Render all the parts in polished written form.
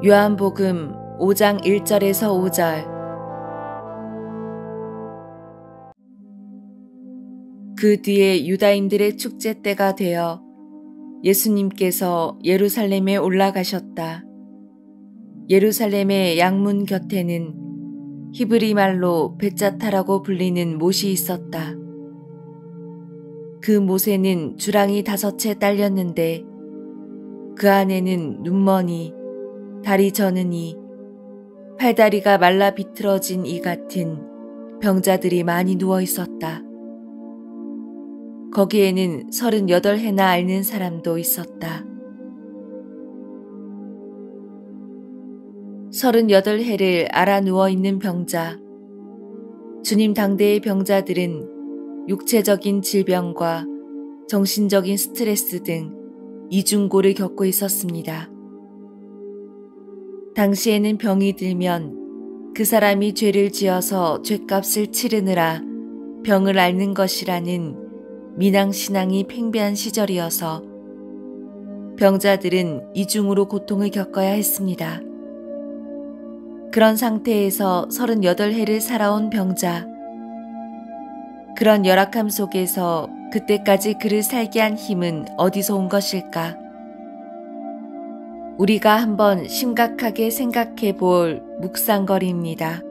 요한복음 5장 1절에서 5절. 그 뒤에 유다인들의 축제 때가 되어 예수님께서 예루살렘에 올라가셨다. 예루살렘의 양문 곁에는 히브리 말로 벳자타라고 불리는 못이 있었다. 그 못에는 주랑이 5채 딸렸는데 그 안에는 눈머니, 다리 저는 이, 팔다리가 말라 비틀어진 이 같은 병자들이 많이 누워 있었다. 거기에는 38해나 앓는 사람도 있었다. 38해를 앓아 누워있는 병자. 주님 당대의 병자들은 육체적인 질병과 정신적인 스트레스 등 이중고를 겪고 있었습니다. 당시에는 병이 들면 그 사람이 죄를 지어서 죗값을 치르느라 병을 앓는 것이라는 민항신앙이 팽배한 시절이어서 병자들은 이중으로 고통을 겪어야 했습니다. 그런 상태에서 38해를 살아온 병자. 그런 열악함 속에서 그때까지 그를 살게 한 힘은 어디서 온 것일까? 우리가 한번 심각하게 생각해 볼 묵상거리입니다.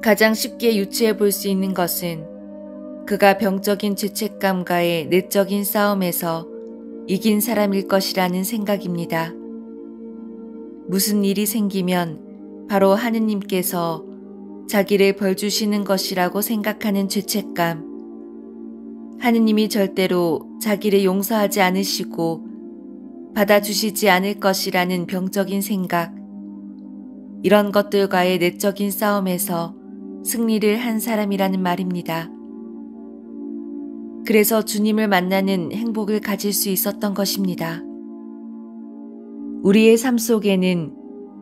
가장 쉽게 유추해 볼 수 있는 것은 그가 병적인 죄책감과의 내적인 싸움에서 이긴 사람일 것이라는 생각입니다. 무슨 일이 생기면 바로 하느님께서 자기를 벌 주시는 것이라고 생각하는 죄책감. 하느님이 절대로 자기를 용서하지 않으시고 받아주시지 않을 것이라는 병적인 생각. 이런 것들과의 내적인 싸움에서 승리를 한 사람이라는 말입니다. 그래서 주님을 만나는 행복을 가질 수 있었던 것입니다. 우리의 삶 속에는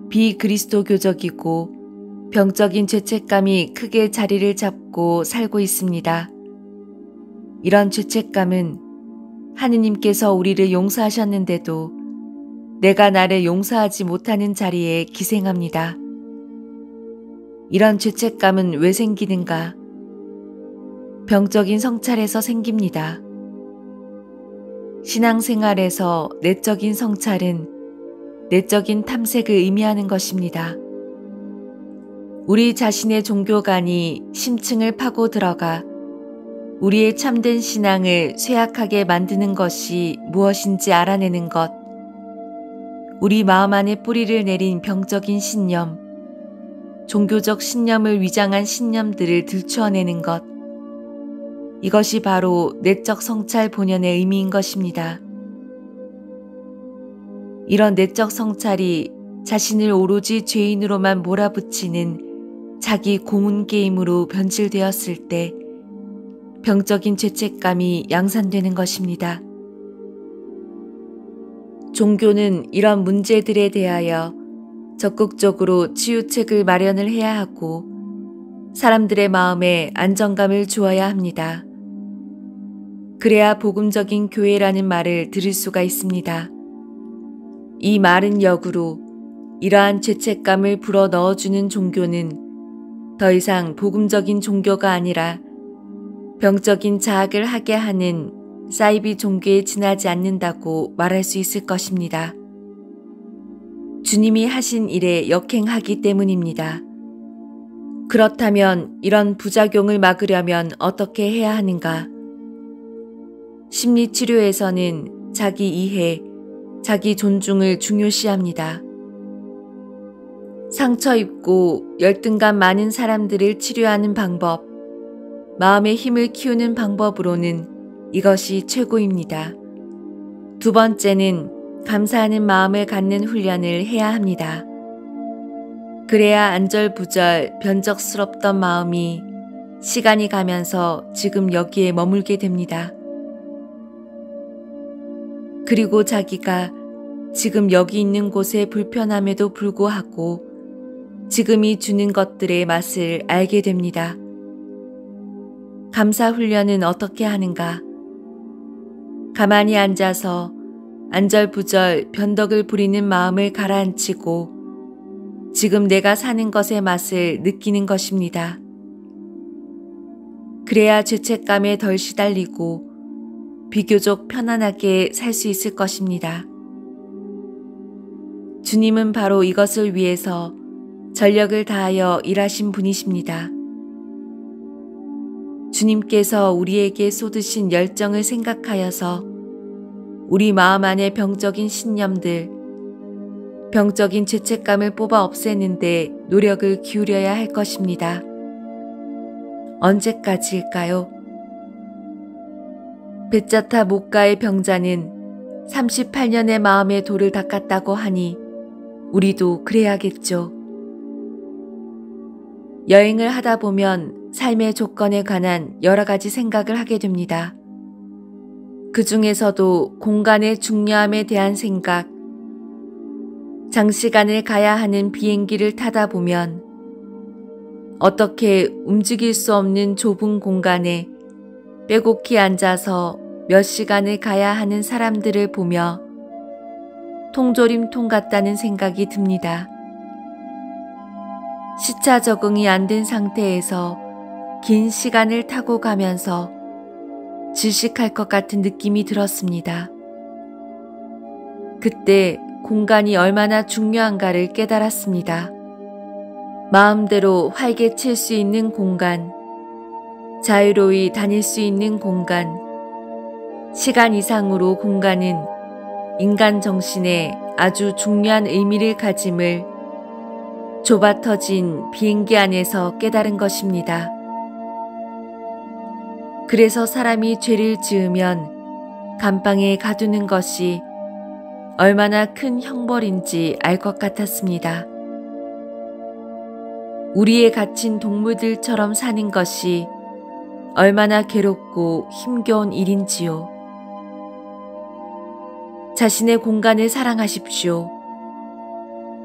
비그리스도교적이고 병적인 죄책감이 크게 자리를 잡고 살고 있습니다. 이런 죄책감은 하느님께서 우리를 용서하셨는데도 내가 나를 용서하지 못하는 자리에 기생합니다. 이런 죄책감은 왜 생기는가? 병적인 성찰에서 생깁니다. 신앙생활에서 내적인 성찰은 내적인 탐색을 의미하는 것입니다. 우리 자신의 종교관이 심층을 파고 들어가 우리의 참된 신앙을 쇠약하게 만드는 것이 무엇인지 알아내는 것, 우리 마음 안에 뿌리를 내린 병적인 신념, 종교적 신념을 위장한 신념들을 들추어내는 것, 이것이 바로 내적 성찰 본연의 의미인 것입니다. 이런 내적 성찰이 자신을 오로지 죄인으로만 몰아붙이는 자기 고문 게임으로 변질되었을 때 병적인 죄책감이 양산되는 것입니다. 종교는 이런 문제들에 대하여 적극적으로 치유책을 마련을 해야 하고 사람들의 마음에 안정감을 주어야 합니다. 그래야 복음적인 교회라는 말을 들을 수가 있습니다. 이 말은 역으로 이러한 죄책감을 불어 넣어주는 종교는 더 이상 복음적인 종교가 아니라 병적인 자학을 하게 하는 사이비 종교에 지나지 않는다고 말할 수 있을 것입니다. 주님이 하신 일에 역행하기 때문입니다. 그렇다면 이런 부작용을 막으려면 어떻게 해야 하는가? 심리치료에서는 자기 이해, 자기 존중을 중요시합니다. 상처 입고 열등감 많은 사람들을 치료하는 방법, 마음의 힘을 키우는 방법으로는 이것이 최고입니다. 두 번째는 감사하는 마음을 갖는 훈련을 해야 합니다. 그래야 안절부절 변적스럽던 마음이 시간이 가면서 지금 여기에 머물게 됩니다. 그리고 자기가 지금 여기 있는 곳의 불편함에도 불구하고 지금이 주는 것들의 맛을 알게 됩니다. 감사 훈련은 어떻게 하는가? 가만히 앉아서 안절부절 변덕을 부리는 마음을 가라앉히고 지금 내가 사는 것의 맛을 느끼는 것입니다. 그래야 죄책감에 덜 시달리고 비교적 편안하게 살 수 있을 것입니다. 주님은 바로 이것을 위해서 전력을 다하여 일하신 분이십니다. 주님께서 우리에게 쏟으신 열정을 생각하여서 우리 마음 안의 병적인 신념들, 병적인 죄책감을 뽑아 없애는데 노력을 기울여야 할 것입니다. 언제까지일까요? 베짜타 목가의 병자는 38년의 마음의 돌을 닦았다고 하니 우리도 그래야겠죠. 여행을 하다 보면 삶의 조건에 관한 여러 가지 생각을 하게 됩니다. 그 중에서도 공간의 중요함에 대한 생각, 장시간을 가야 하는 비행기를 타다 보면 어떻게 움직일 수 없는 좁은 공간에 빼곡히 앉아서 몇 시간을 가야 하는 사람들을 보며 통조림통 같다는 생각이 듭니다. 시차 적응이 안 된 상태에서 긴 시간을 타고 가면서 질식할 것 같은 느낌이 들었습니다. 그때 공간이 얼마나 중요한가를 깨달았습니다. 마음대로 활개칠 수 있는 공간, 자유로이 다닐 수 있는 공간, 시간 이상으로 공간은 인간 정신에 아주 중요한 의미를 가짐을 좁아 터진 비행기 안에서 깨달은 것입니다. 그래서 사람이 죄를 지으면 감방에 가두는 것이 얼마나 큰 형벌인지 알 것 같았습니다. 우리에 갇힌 동물들처럼 사는 것이 얼마나 괴롭고 힘겨운 일인지요. 자신의 공간을 사랑하십시오.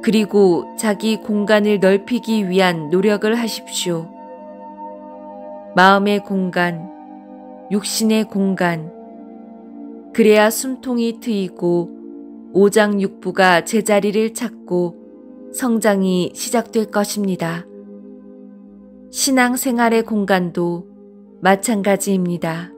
그리고 자기 공간을 넓히기 위한 노력을 하십시오. 마음의 공간, 육신의 공간, 그래야 숨통이 트이고 오장육부가 제자리를 찾고 성장이 시작될 것입니다. 신앙생활의 공간도 마찬가지입니다.